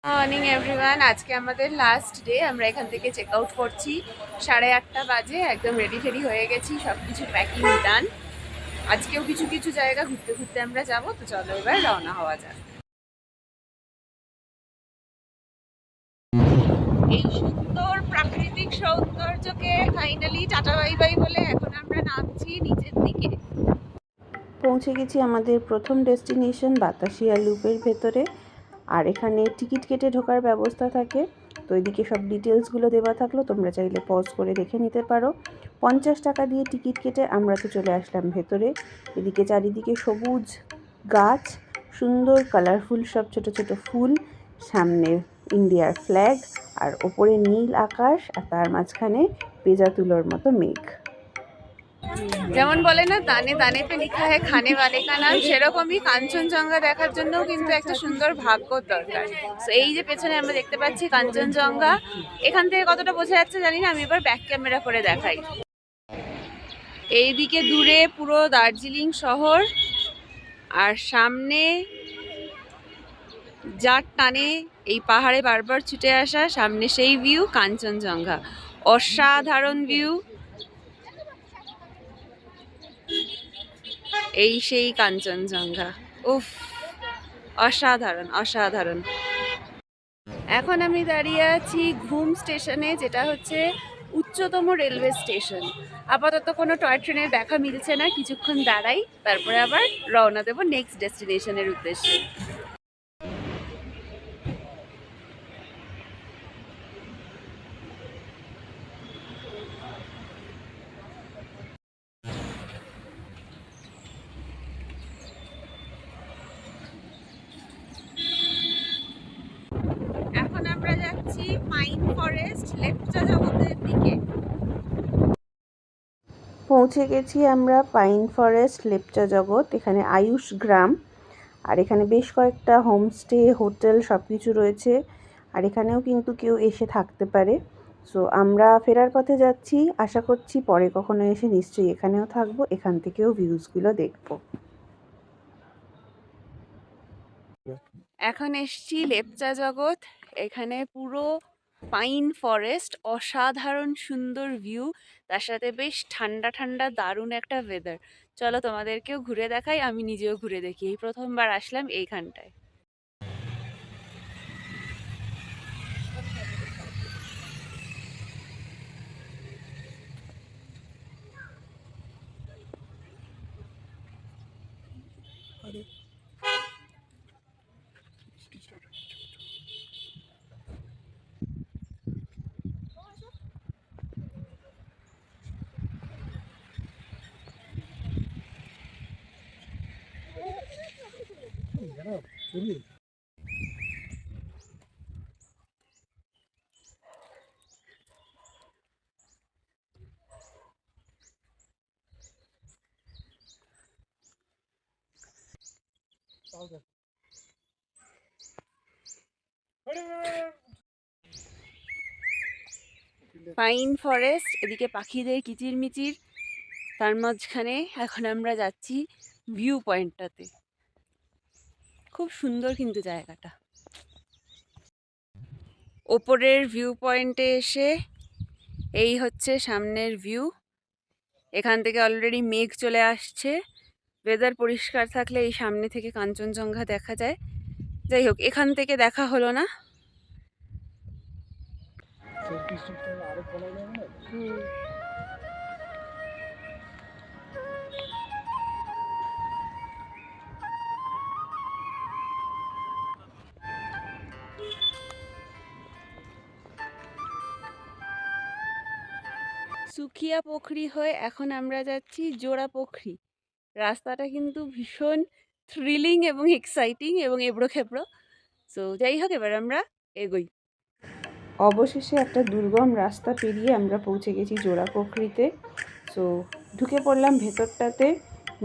Morning everyone, আজকে আমাদের last day. আমরা এখান থেকে চেক আউট করছি 8:30 বাজে। একদম রেডি টেডি হয়ে গেছি, সব কিছু প্যাকিং ডান। আজকেও কিছু কিছু জায়গা ঘুরতে ঘুরতে আমরা যাব, তো চলো এবার রওনা হওয়া যাক। এই সুন্দর প্রাকৃতিক সৌন্দর্যকে ফাইনালি টাটা বাই বাই বলে এখন আমরা নামছি নিচের দিকে। পৌঁছে গেছি আমাদের প্রথম ডেস্টিনেশন বাতাসিয়া লুপের ভেতরে। আর এখানে টিকিট কেটে ঢোকার ব্যবস্থা থাকে। তো এদিকে সব ডিটেলসগুলো দেওয়া থাকলো, তোমরা চাইলে পজ করে দেখে নিতে পারো। 50 টাকা দিয়ে টিকিট কেটে আমরা তো চলে আসলাম ভেতরে। এদিকে চারিদিকে সবুজ গাছ, সুন্দর কালারফুল সব ছোট ছোট ফুল, সামনে ইন্ডিয়ার ফ্ল্যাগ, আর ওপরে নীল আকাশ, আর তার মাঝখানে পেঁজা তুলোর মতো মেঘ। যেমন বলে না, দানে দানে পে লিখা হয় খানে ওয়ালে কা নাম, সেরকমই কাঞ্চনজঙ্ঘা দেখার জন্য কিন্তু একটা সুন্দর ভাগ্য দরকার। তো এই যে পেছনে আমরা দেখতে পাচ্ছি কাঞ্চনজঙ্ঘা, এখান থেকে কতটা বোঝা যাচ্ছে জানি না, আমি এবার ব্যাক ক্যামেরা করে দেখাই। এইদিকে দূরে পুরো দার্জিলিং শহর, আর সামনে যার টানে এই পাহাড়ে বারবার ছুটে আসা, সামনে সেই ভিউ কাঞ্চনজঙ্ঘা। অসাধারণ ভিউ, এই সেই কাঞ্চনজঙ্ঘা। উফ, অসাধারণ অসাধারণ। এখন আমি দাঁড়িয়ে আছি ঘুম স্টেশনে, যেটা হচ্ছে উচ্চতম রেলওয়ে স্টেশন। আপাতত কোনো টয় ট্রেনের দেখা মিলছে না, কিছুক্ষণ দাঁড়াই, তারপরে আবার রওনা দেবো নেক্সট ডেস্টিনেশনের উদ্দেশ্যে। এখন আমরা যাচ্ছি পাইন ফরেস্ট লেপচা জগতের দিকে। পৌঁছে গেছি আমরা পাইন ফরেস্ট লেপচা জগৎ। এখানে আয়ুষ গ্রাম, আর এখানে বেশ কয়েকটা হোমস্টে, হোটেল সব কিছু রয়েছে। আর এখানেও কিন্তু কেউ এসে থাকতে পারে। সো আমরা ফেরার পথে যাচ্ছি, আশা করছি পরে কখনো এসে নিশ্চয়ই এখানেও থাকবো, এখান থেকেও ভিউজগুলো দেখবো। এখন এসছি লেপচা জগৎ। এখানে পুরো পাইন ফরেস্ট, অসাধারণ সুন্দর ভিউ, তার সাথে বেশ ঠান্ডা ঠান্ডা দারুণ একটা ওয়েদার। চলো তোমাদেরকেও ঘুরে দেখাই, আমি নিজেও ঘুরে দেখি, এই প্রথমবার আসলাম এইখানটায়। পাইন ফরেস্ট, এদিকে পাখিদের কিচিরমিচির, তার মাঝখানে এখন আমরা যাচ্ছি ভিউ পয়েন্টটাতে। খুব সুন্দর কিন্তু জায়গাটা। ওপরের ভিউ পয়েন্টে এসে এই হচ্ছে সামনের ভিউ। এখান থেকে অলরেডি মেঘ চলে আসছে, ওয়েদার পরিষ্কার থাকলে এই সামনে থেকে কাঞ্চনজঙ্ঘা দেখা যায়। যাই হোক, এখান থেকে দেখা হলো না। সুখিয়া পোখরি হয়ে এখন আমরা যাচ্ছি জোড়া পোখরি। রাস্তাটা কিন্তু ভীষণ থ্রিলিং এবং এক্সাইটিং এবং এবড়ো খেবড়ো। সো যাই হোক, এবার আমরা এগোই। অবশেষে একটা দুর্গম রাস্তা পেরিয়ে আমরা পৌঁছে গেছি জোড়াপোখরিতে। সো ঢুকে পড়লাম ভেতরটাতে।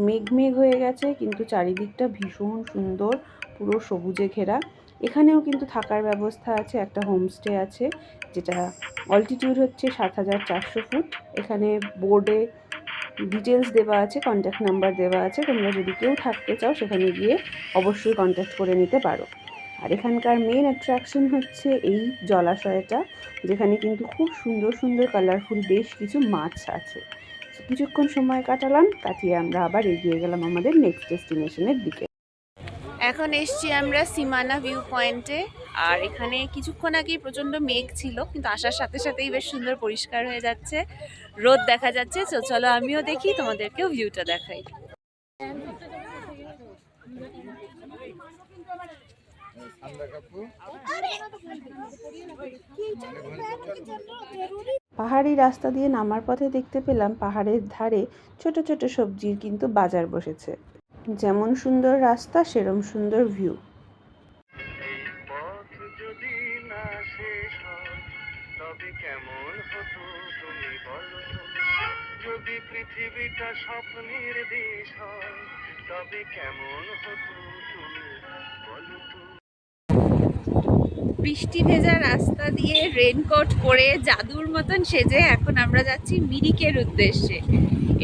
মেঘ মেঘ হয়ে গেছে, কিন্তু চারিদিকটা ভীষণ সুন্দর, পুরো সবুজে ঘেরা। এখানেও কিন্তু থাকার ব্যবস্থা আছে, একটা হোমস্টে আছে, যেটা অল্টিটিউড হচ্ছে 7,400 ফুট। এখানে বোর্ডে ডিটেলস দেওয়া আছে, কন্ট্যাক্ট নাম্বার দেওয়া আছে, তোমরা যদি কেউ থাকতে চাও সেখানে গিয়ে অবশ্যই কন্ট্যাক্ট করে নিতে পারো। আর এখানকার মেন অ্যাট্রাকশন হচ্ছে এই জলাশয়টা, যেখানে কিন্তু খুব সুন্দর সুন্দর কালারফুল বেশ কিছু মাছ আছে। কিছুক্ষণ সময় কাটিয়ে আমরা আবার এগিয়ে গেলাম আমাদের নেক্সট ডেস্টিনেশনের দিকে। এখন এসছি আমরা সীমানা ভিউ পয়েন্টে। আর এখানে কিছুক্ষণ আগেই প্রচণ্ড মেঘ ছিল, কিন্তু আসার সাথে সাথেই বেশ সুন্দর পরিষ্কার হয়ে যাচ্ছে, রোদ দেখা যাচ্ছে। তো চলো আমিও দেখি, তোমাদেরকেও ভিউটা দেখাই। পাহাড়ি রাস্তা দিয়ে নামার পথে দেখতে পেলাম পাহাড়ের ধারে ছোট ছোট সবজির কিন্তু বাজার বসেছে। যেমন সুন্দর রাস্তা সেরম সুন্দর ভিউ। তবে কেমন হতো তুমি বলো, যদি পৃথিবীটা স্বপ্নের দেশ হয়, তবে কেমন হতো তুমি বলো তো। বৃষ্টি ভেজা রাস্তা দিয়ে রেনকোট পরে জাদুর মতন সেজে এখন আমরা যাচ্ছি মিরিকের উদ্দেশ্যে।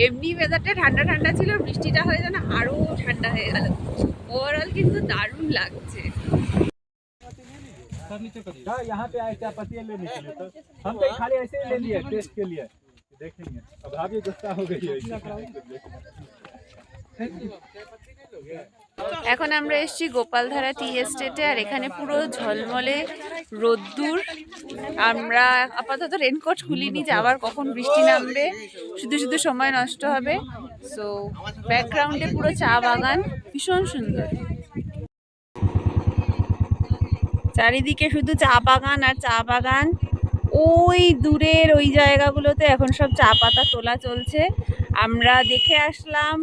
এমনি ওয়েদারটা ঠান্ডা ঠান্ডা ছিল, বৃষ্টিটা হয়ে যেন আরো ঠান্ডা হয়ে গেল। ওভারঅল কিন্তু দারুণ লাগছে। यहाँ पे आए क्या पतिया लेने के लिए, तो हम तो खाली ऐसे ही ले लिए टेस्ट के लिए, देखेंगे। अब भाभी गुस्सा हो गई है। এখন আমরা এসেছি গোপালধারা টি এস্টেটে। আর এখানে পুরো ঝলমলে রোদ্দুর। আমরা আপাতত রেনকোট খুলিনি, যে আবার কখন বৃষ্টি নামবে, শুধু শুধু সময় নষ্ট হবে। সো ব্যাকগ্রাউন্ডে পুরো চা বাগান, ভীষণ সুন্দর। চারিদিকে শুধু চা বাগান আর চা বাগান। ওই দূরের ওই জায়গাগুলোতে এখন সব চা পাতা তোলা চলছে। আমরা দেখে আসলাম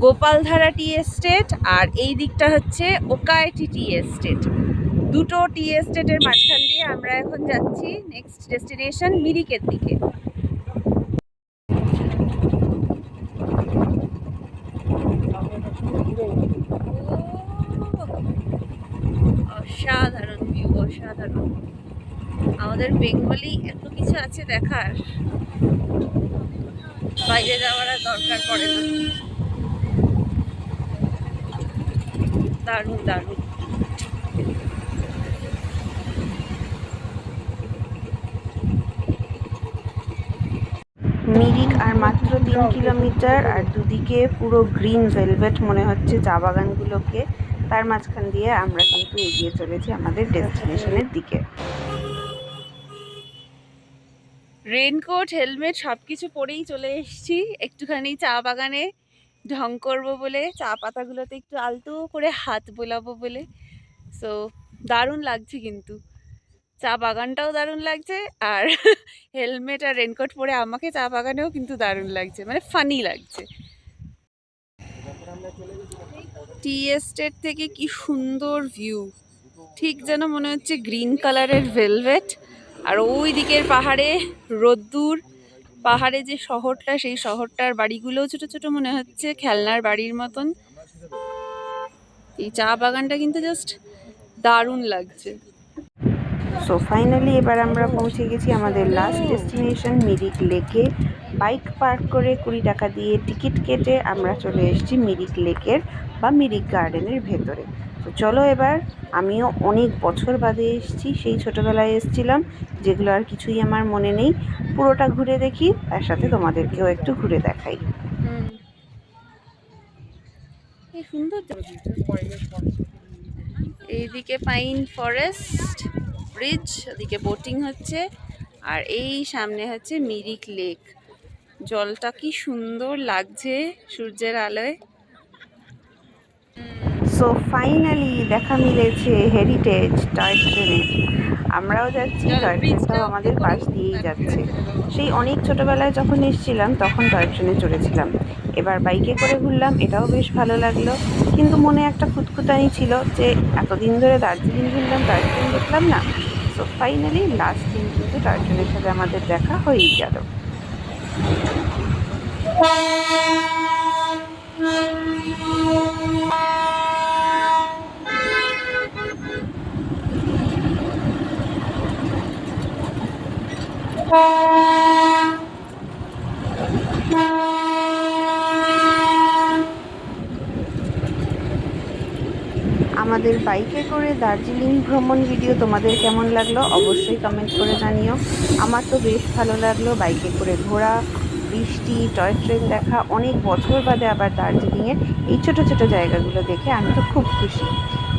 গোপালধারা টি এস্টেট, আর এই দিকটা হচ্ছে ওকাইটি টি এস্টেট। দুটো টি এস্টেটের মাঝখান দিয়ে আমরা এখন যাচ্ছি নেক্সট ডেস্টিনেশন মিরিকের দিকে। অসাধারণ ভিউ, অসাধারণ। আমাদের বেঙ্গলি এত কিছু আছে দেখার, বাইরে যাওয়ার আর দরকার পড়ে না। দারুণ দারুণ। মিরিক আর মাত্র 3 কিলোমিটার, আর দুদিকে পুরো গ্রিন ভেলভেট মনে হচ্ছে চা বাগানগুলোকে। তার মাঝখান দিয়ে আমরা কিন্তু এগিয়ে চলেছি আমাদের ডেস্টিনেশনের দিকে। রেনকোট, হেলমেট সবকিছু পরেই চলে এসেছি একটুখানি চা বাগানে ঢং করবো বলে, চা পাতাগুলোতে একটু আলতো করে হাত বোলাবো বলে। সো দারুণ লাগছে, কিন্তু চা বাগানটাও দারুণ লাগছে, আর হেলমেট আর রেনকোট পরে আমাকে চা বাগানেও কিন্তু দারুণ লাগছে, মানে ফানি লাগছে। টি এস্টেট থেকে কি সুন্দর ভিউ, ঠিক যেন মনে হচ্ছে গ্রিন কালারের ভেলভেট। আর ওই দিকের পাহাড়ে রোদ্দুর, পাহাড়ে যে শহরটা, সেই শহরটার বাড়িগুলোও ছোট ছোট মনে হচ্ছে, খেলনার বাড়ির মতন। এই চা বাগানটা কিন্তু জাস্ট দারুণ লাগছে। সো ফাইনালি এবার আমরা পৌঁছে গেছি আমাদের লাস্ট ডেস্টিনেশন মিরিক লেকে। বাইক পার্ক করে 20 টাকা দিয়ে টিকিট কেটে আমরা চলে এসেছি মিরিক লেকের বা মিরিক গার্ডেনের ভেতরে। তো চলো এবার, আমিও অনেক বছর বাদে এসেছি, সেই ছোটোবেলায় এসেছিলাম, যেগুলো আর কিছুই আমার মনে নেই। পুরোটা ঘুরে দেখি, তার সাথে তোমাদেরকেও একটু ঘুরে দেখাই। সুন্দর। এইদিকে পাইন ফরেস্ট ব্রিজ, ওদিকে বোটিং হচ্ছে, আর এই সামনে হচ্ছে মিরিক লেক। জলটা কি সুন্দর লাগছে সূর্যের আলোয়। সো ফাইনালি দেখা মিলেছে হেরিটেজ টয় ট্রেনে। আমরাও যাচ্ছি, টয় ট্রেনটাও আমাদের পাশ দিয়েই যাচ্ছে। সেই অনেক ছোটোবেলায় যখন এসেছিলাম তখন টয় ট্রেনে চড়েছিলাম, এবার বাইকে করে ঘুরলাম, এটাও বেশ ভালো লাগলো। কিন্তু মনে একটা খুঁতখুঁতানি ছিল যে এতদিন ধরে দার্জিলিং ঘুরলাম, টয় ট্রেন দেখলাম না। সো ফাইনালি লাস্ট দিন কিন্তু টয় ট্রেনের সাথে আমাদের দেখা হয়েই গেল। আমাদের বাইকে করে দার্জিলিং ভ্রমণ ভিডিও তোমাদের কেমন লাগলো অবশ্যই কমেন্ট করে জানিও। আমার তো বেশ ভালো লাগলো বাইকে করে ঘোরা, বৃষ্টি, টয় ট্রেন দেখা, অনেক বছর বাদে আবার দার্জিলিংয়ের এই ছোট ছোট জায়গাগুলো দেখে আমি তো খুব খুশি।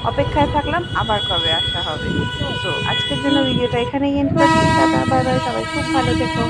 অপেক্ষায় থাকলাম আবার কবে আসা হবে। তো আজকের জন্য ভিডিওটা এখানেই এন্ড করছি। টাটা, বাই বাই, সবাই খুব ভালো থেকো।